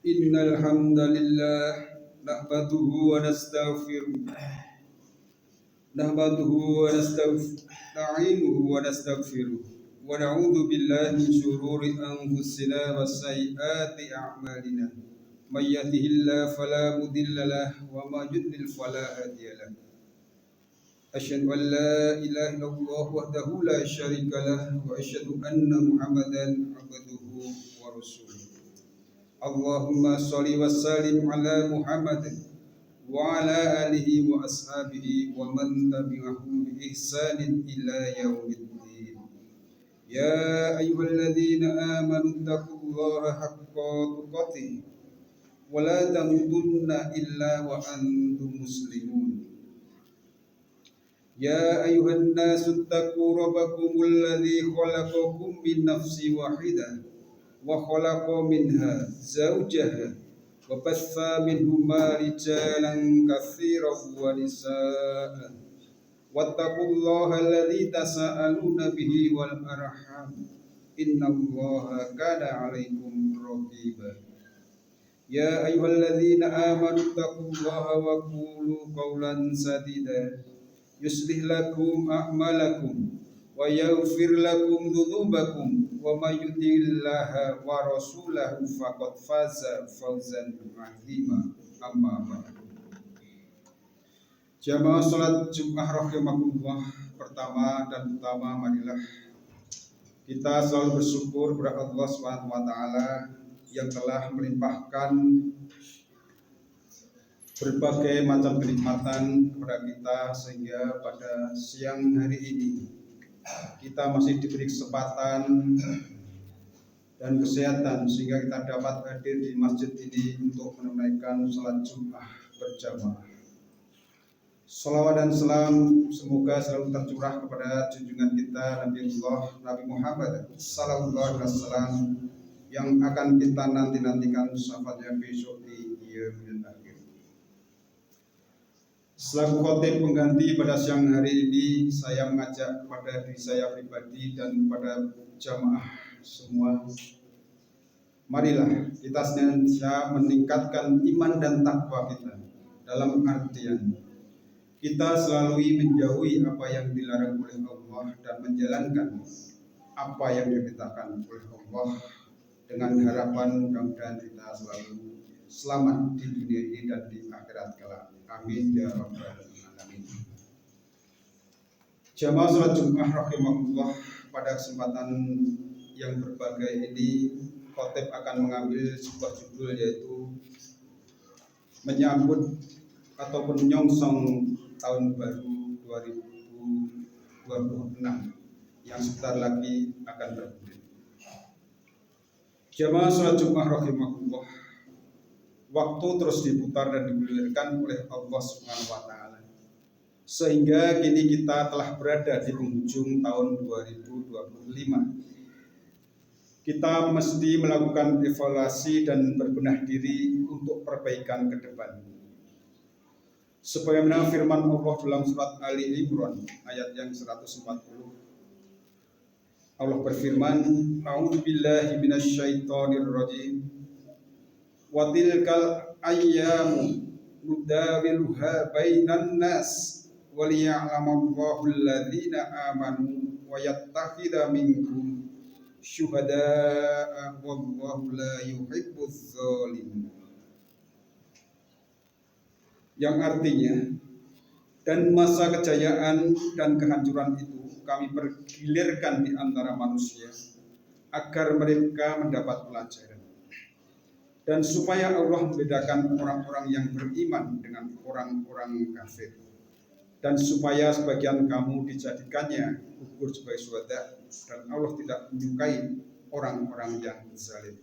Innal hamdalillah nahmaduhu wa nasta'inuhu wa nastaghfiruh wa na'udzu billahi min shururi anfusina wa sayyiati a'malina may yahdihillahu fala mudilla lahu wa may yudlil fala hadiya lahu asyhadu an la ilaha illallah wahdahu la syarika lahu wa asyhadu anna muhammadan abduhu wa rasuluh. Allahumma sholli wa sallim ala Muhammad wa ala alihi wa ashabihi wa man tabi'ahum bi ihsanin ila yaumiddin. Ya ayyuhalladzina amanu taqullaha haqqa tuqatih wa la tamutunna illa wa antum muslimun. Ya ayyuhan nasu taqu rabbakumul ladzi khalaqakum min nafsin wahidah wa khalaqa minha zawjaha wa batha minhuma rijalan katsiran wa nisaa wattaqullaha alladzi tasaaluna bihi wal arham innallaha kana 'alaikum raqiba. Ya ayyuhalladzina amanu taqullaha wa qulu qawlan sadida yuslih lakum a'malakum wa yaghfir lakum dzunubakum wa may yuti'illaha wa rasulahu faqad faza fawzan 'azima. Amma ba'du. Jamaah salat Jumat rahimakumullah, pertama dan utama marilah kita selalu bersyukur kepada Allah Subhanahu wa taala yang telah melimpahkan berbagai macam kenikmatan kepada kita sehingga pada siang hari ini kita masih diberi kesempatan dan kesehatan sehingga kita dapat hadir di masjid ini untuk menunaikan salat Jumat berjamaah. Salawat dan salam semoga selalu tercurah kepada junjungan kita Nabi Muhammad sallallahu alaihi wasallam yang akan kita nantikan syafaatnya besok di yaumil akhir. Selaku khotib pengganti pada siang hari ini, saya mengajak kepada diri saya pribadi dan kepada jamaah semua, marilah kita senantiasa meningkatkan iman dan takwa kita. Dalam artian kita selalu menjauhi apa yang dilarang oleh Allah dan menjalankan apa yang diperintahkan oleh Allah dengan harapan mudah-mudahan kita selalu selamat di dunia ini dan di akhirat kelak. Amin ya rabbal alamin. Jamaah salat Jumat rahimakumullah, pada kesempatan yang berbahagia ini khotib akan mengambil sebuah judul yaitu menyambut ataupun menyongsong tahun baru 2026 yang sebentar lagi akan bergulir. Jamaah salat Jumat rahimakumullah, waktu terus diputar dan digulirkan oleh Allah Subhanahu wa taala. Sehingga kini kita telah berada di penghujung tahun 2025. Kita mesti melakukan evaluasi dan berbenah diri untuk perbaikan ke depan. Sebagaimana firman Allah dalam surat Ali Imran ayat yang 140. Allah berfirman, "A'udzubillahi minasyaitonirrajim. Wa tilkal ayyamu nudawiluha bainan nas wa liya'lamallahu alladhina amanu wa yattakhidha minkum syuhada'a wallahu la yuhibbuz zalimin." Yang artinya, dan masa kejayaan dan kehancuran itu kami pergilirkan di antara manusia agar mereka mendapat pelajaran. Dan supaya Allah membedakan orang-orang yang beriman dengan orang-orang kafir. Dan supaya sebagian kamu dijadikannya gugur sebagai syuhada, dan Allah tidak menyukai orang-orang yang zalim.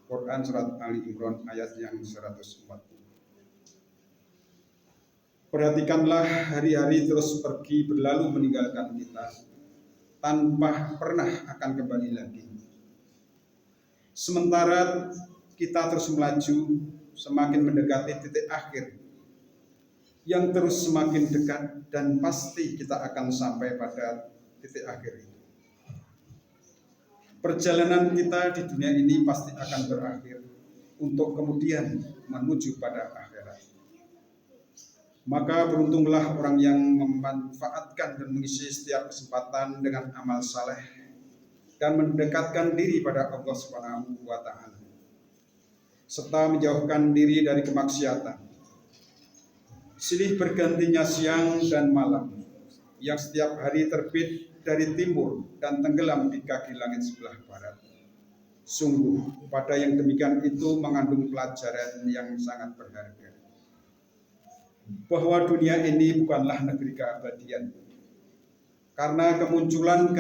Quran surat Ali Imran ayat yang 140. Perhatikanlah, hari-hari terus pergi berlalu meninggalkan kita tanpa pernah akan kembali lagi. Sementara kita terus melaju semakin mendekati titik akhir yang terus semakin dekat, dan pasti kita akan sampai pada titik akhir itu. Perjalanan kita di dunia ini pasti akan berakhir. untuk kemudian menuju pada akhirat. Maka beruntunglah orang yang memanfaatkan dan mengisi setiap kesempatan dengan amal saleh dan mendekatkan diri pada Allah Subhanahu wa taala serta menjauhkan diri dari kemaksiatan. Silih bergantinya siang dan malam yang setiap hari terbit dari timur dan tenggelam di kaki langit sebelah barat. Sungguh pada yang demikian itu mengandung pelajaran yang sangat berharga, bahwa dunia ini bukanlah negeri keabadian, karena kemunculan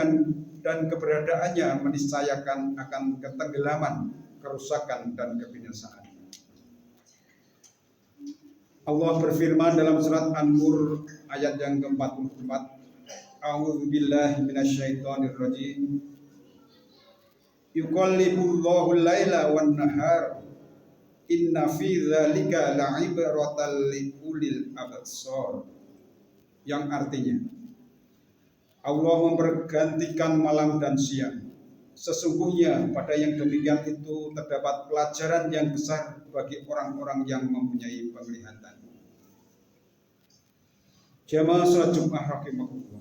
dan keberadaannya meniscayakan akan ketenggelaman, kerusakan, dan kebinasaan. Allah berfirman dalam surat An-Nur ayat yang ke-44, A'udzubillahi minasyaitonirrajim. Yuqallibullahu al-laila wan-nahar inna fi dzalika la'ibratan liulil absar. Yang artinya, Allah mempergantikan malam dan siang. Sesungguhnya pada yang demikian itu terdapat pelajaran yang besar bagi orang-orang yang mempunyai penglihatan. Jamaah salat Jumat rahimahullah.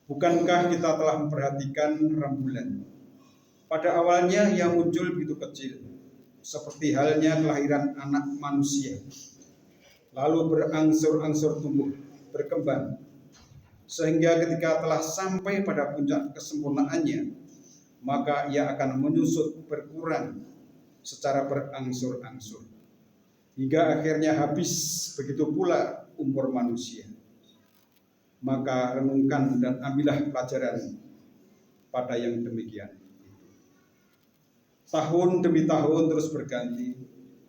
Bukankah kita telah memperhatikan rembulan? Pada awalnya yang muncul begitu kecil, seperti halnya kelahiran anak manusia, lalu berangsur-angsur tumbuh, berkembang, sehingga ketika telah sampai pada puncak kesempurnaannya, maka ia akan menyusut berkurang secara berangsur-angsur, hingga akhirnya habis. Begitu pula umur manusia. Maka renungkan dan ambillah pelajaran pada yang demikian. Tahun demi tahun terus berganti.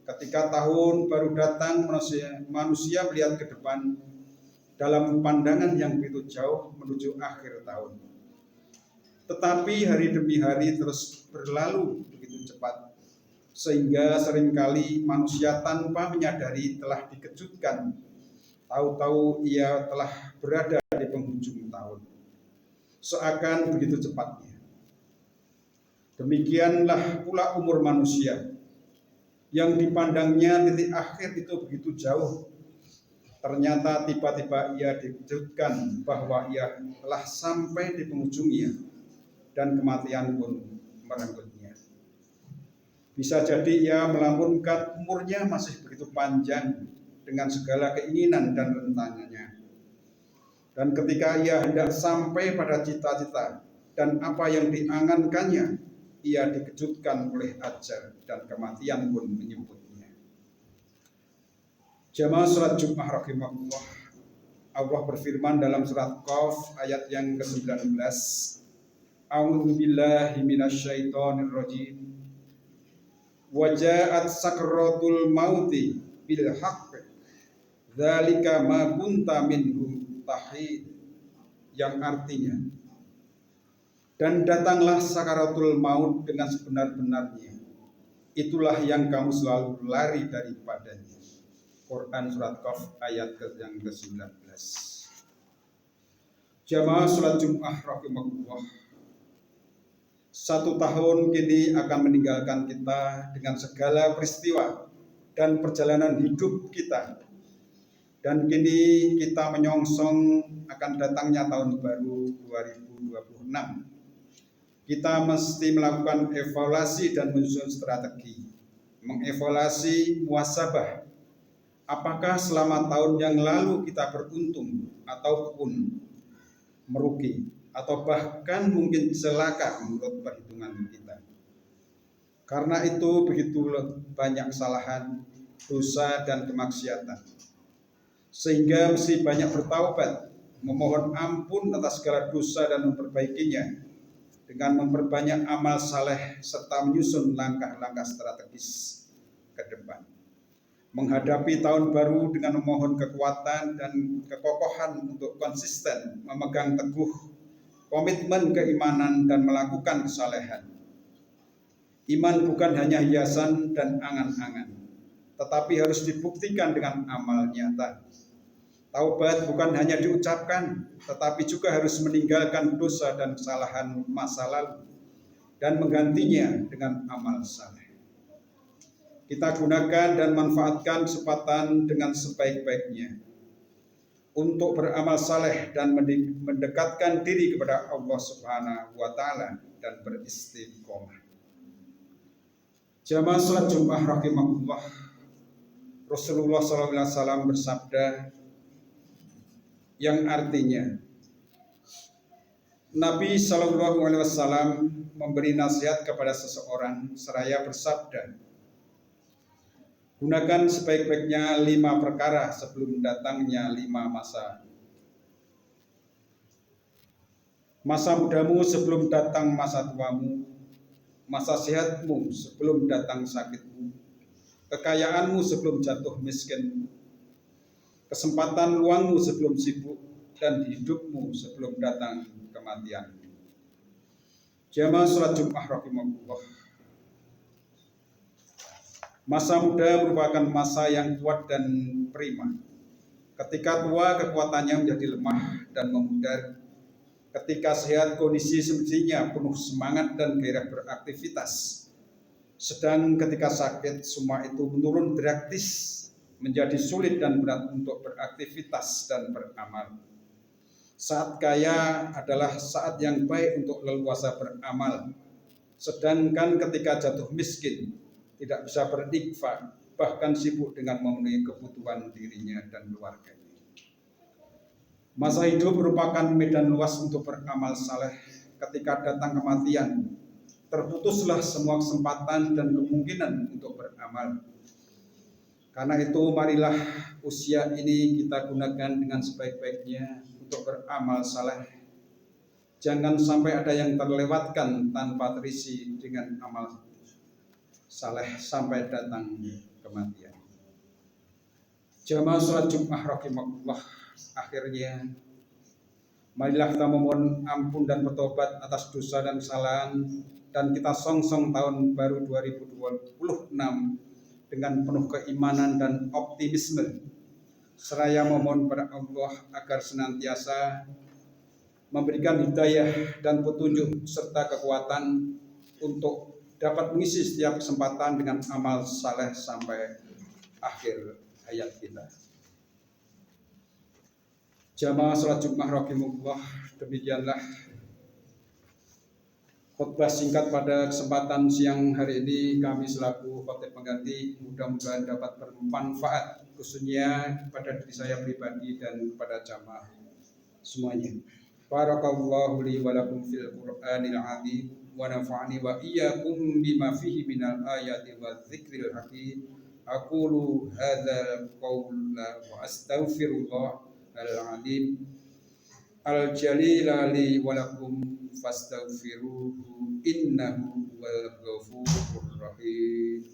Ketika tahun baru datang, manusia melihat ke depan dalam pandangan yang begitu jauh menuju akhir tahun. Tetapi hari demi hari terus berlalu begitu cepat, sehingga seringkali manusia tanpa menyadari telah dikejutkan. Tahu-tahu ia telah berada di penghujung tahun, seakan begitu cepatnya. Demikianlah pula umur manusia, yang dipandangnya titik akhir itu begitu jauh. Ternyata tiba-tiba ia dikejutkan bahwa ia telah sampai di penghujungnya, dan kematian pun merenggutnya. Bisa jadi ia melamunkan umurnya masih begitu panjang dengan segala keinginan dan rentangannya. Dan ketika ia hendak sampai pada cita-cita dan apa yang diangankannya, ia dikejutkan oleh ajal dan kematian pun menyebutnya. Jamaah salat Jumat rahimahullah. Allah berfirman dalam surat Qaf ayat yang ke-19. A'udzubillahi minasyaitonirrajim. Wa ja'at sakratul mauti bil haqq. Dzalika ma kunta minhu tahid. Yang artinya, dan datanglah sakaratul maut dengan sebenar-benarnya. Itulah yang kamu selalu lari daripadanya. Quran surat Qaf ayat yang ke-19. Jamaah salat Jumat rahimahullah. 1 tahun kini akan meninggalkan kita dengan segala peristiwa dan perjalanan hidup kita. Dan kini kita menyongsong akan datangnya tahun baru 2026. Kita mesti melakukan evaluasi dan menyusun strategi. Mengevaluasi muhasabah. Apakah selama tahun yang lalu kita beruntung ataupun merugi, atau bahkan mungkin celaka menurut perhitungan kita. Karena itu begitu banyak kesalahan, dosa, dan kemaksiatan. Sehingga mesti banyak bertaubat, memohon ampun atas segala dosa dan memperbaikinya, dengan memperbanyak amal saleh serta menyusun langkah-langkah strategis ke depan. Menghadapi tahun baru dengan memohon kekuatan dan kekokohan untuk konsisten memegang teguh komitmen keimanan dan melakukan kesalehan. Iman bukan hanya hiasan dan angan-angan, tetapi harus dibuktikan dengan amal nyata. Taubat bukan hanya diucapkan, tetapi juga harus meninggalkan dosa dan kesalahan masa lalu dan menggantinya dengan amal saleh. kita gunakan dan manfaatkan kesempatan dengan sebaik-baiknya untuk beramal saleh dan mendekatkan diri kepada Allah Subhanahu wa taala dan beristiqomah. Jamaah salat Jumat rahimahullah, Rasulullah SAW bersabda yang artinya Nabi SAW memberi nasihat kepada seseorang seraya bersabda, gunakan sebaik-baiknya 5 perkara sebelum datangnya 5 masa. Masa mudamu sebelum datang masa tuamu, masa sehatmu sebelum datang sakitmu, kekayaanmu sebelum jatuh miskin, kesempatan luangmu sebelum sibuk, dan hidupmu sebelum datang kematian. Jamaah salat Jumat rahimahullah. Masa muda merupakan masa yang kuat dan prima. Ketika tua, kekuatannya menjadi lemah dan memudar. Ketika sehat, kondisi semestinya penuh semangat dan gairah beraktivitas. Sedang ketika sakit, semua itu menurun drastis, menjadi sulit dan berat untuk beraktivitas dan beramal. Saat kaya adalah saat yang baik untuk leluasa beramal. Sedangkan ketika jatuh miskin, tidak bisa berikhfa, bahkan sibuk dengan memenuhi kebutuhan dirinya dan keluarganya. Masa hidup merupakan medan luas untuk beramal saleh. Ketika datang kematian, terputuslah semua kesempatan dan kemungkinan untuk beramal. Karena itu marilah usia ini kita gunakan dengan sebaik-baiknya untuk beramal saleh. Jangan sampai ada yang terlewatkan tanpa terisi dengan amal saleh sampai datang kematian. Jamaah salat Jumat rahimahullah, akhirnya marilah kita memohon ampun dan bertobat atas dosa dan kesalahan, dan kita songsong tahun baru 2026 dengan penuh keimanan dan optimisme, seraya memohon kepada Allah agar senantiasa memberikan hidayah dan petunjuk serta kekuatan untuk dapat mengisi setiap kesempatan dengan amal saleh sampai akhir hayat kita. Jamaah salat Jumat rahimahullah, demikianlah khutbah singkat pada kesempatan siang hari ini kami selaku khotib pengganti. Mudah-mudahan dapat bermanfaat khususnya kepada diri saya pribadi dan kepada jamaah semuanya. Barakallahu li wa lakum fil Qur'anil azim wa nafa'ani wa iyyakum bima fihi minal ayati wa dzikril hakim. Aqulu hadzal qawla wa astaghfirullah al-azim al-jalil li wa lakum fastaghfiruhu innahu wal ghafurur rahim.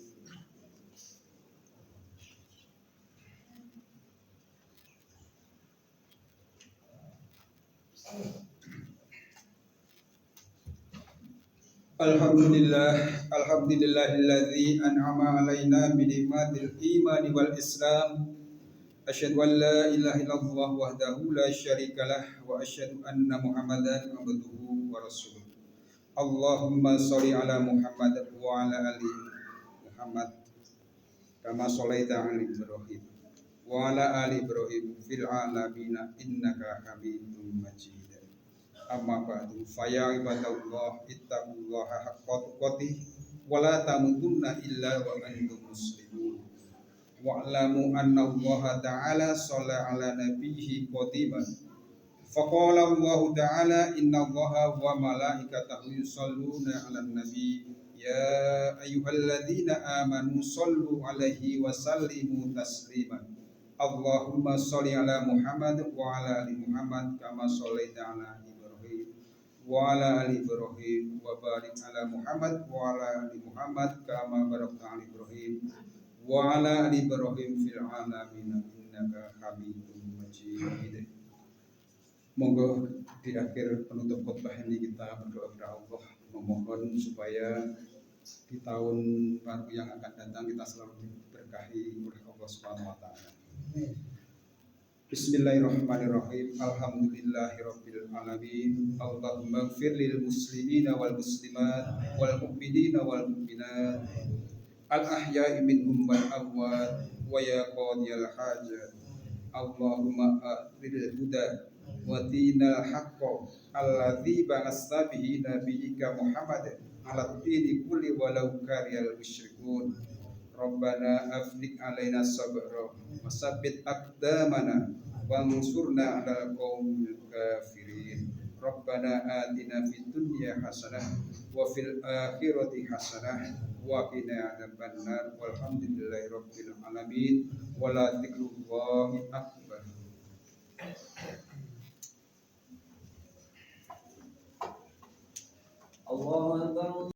Alhamdulillahilladzi an'ama alaina bi ni'matil iman wal islam. Asyhadu an la ilaha illallah wahdahu la syarikalah wa asyhadu anna Muhammadan abduhu wa rasuluh. Allahumma sholli ala Muhammad wa ala ali Muhammad kama sholaita ala Ibrahim wa ala ali Ibrahim fil alamin innaka Hamidum Majid. Amma ba'du, fa ya ibadallah ittaqullaha haqqa tuqatih wa la tamutunna illa wa antum muslimun. Wa'lamu anna Allah ta'ala shalla ala nabiyhi qadiman. Faqala Allah ta'ala inna Allah wa malaikatahu yusalluna 'alan nabi ya ayyuhalladzina amanu shallu 'alaihi wa sallimu taslima. Allahumma shalli ala Muhammad wa ala ali Muhammad kama shallaita ala wa ala ali Ibrahim wa barik ala Muhammad wa ala ali Muhammad kama barakta ala Ibrahim wa ala ali Ibrahim fil alamin innaka Hamidum Majid. Monggo di akhir penutup khutbah ini kita berdoa kepada Allah, memohon supaya di tahun baru yang akan datang kita selalu diberkahi oleh Allah Subhanahu wa taala. Bismillahirrahmanirrahim. Alhamdulillahirabbil alamin. Allahumma ighfir lil muslimina wal muslimat wal mu'minina wal mu'minat al-ahya'i minhum wal amwat wa ya qadiyal hajat Allahumma a'til huda wa dinal haqqa alladzi ba'asta bihi nabiyyika Muhammad ala dini kulli walau kariyal musyrikun Rabbana afrik alaina sabra wa sabbit aqdamana wansurna 'alal qaumil kafirin Rabbana atina fid dunya hasanah wa fil akhirati hasanah wa qina adzabannar walhamdulillahi rabbil alamin wala dzikrullahi akbar. Allahu akbar.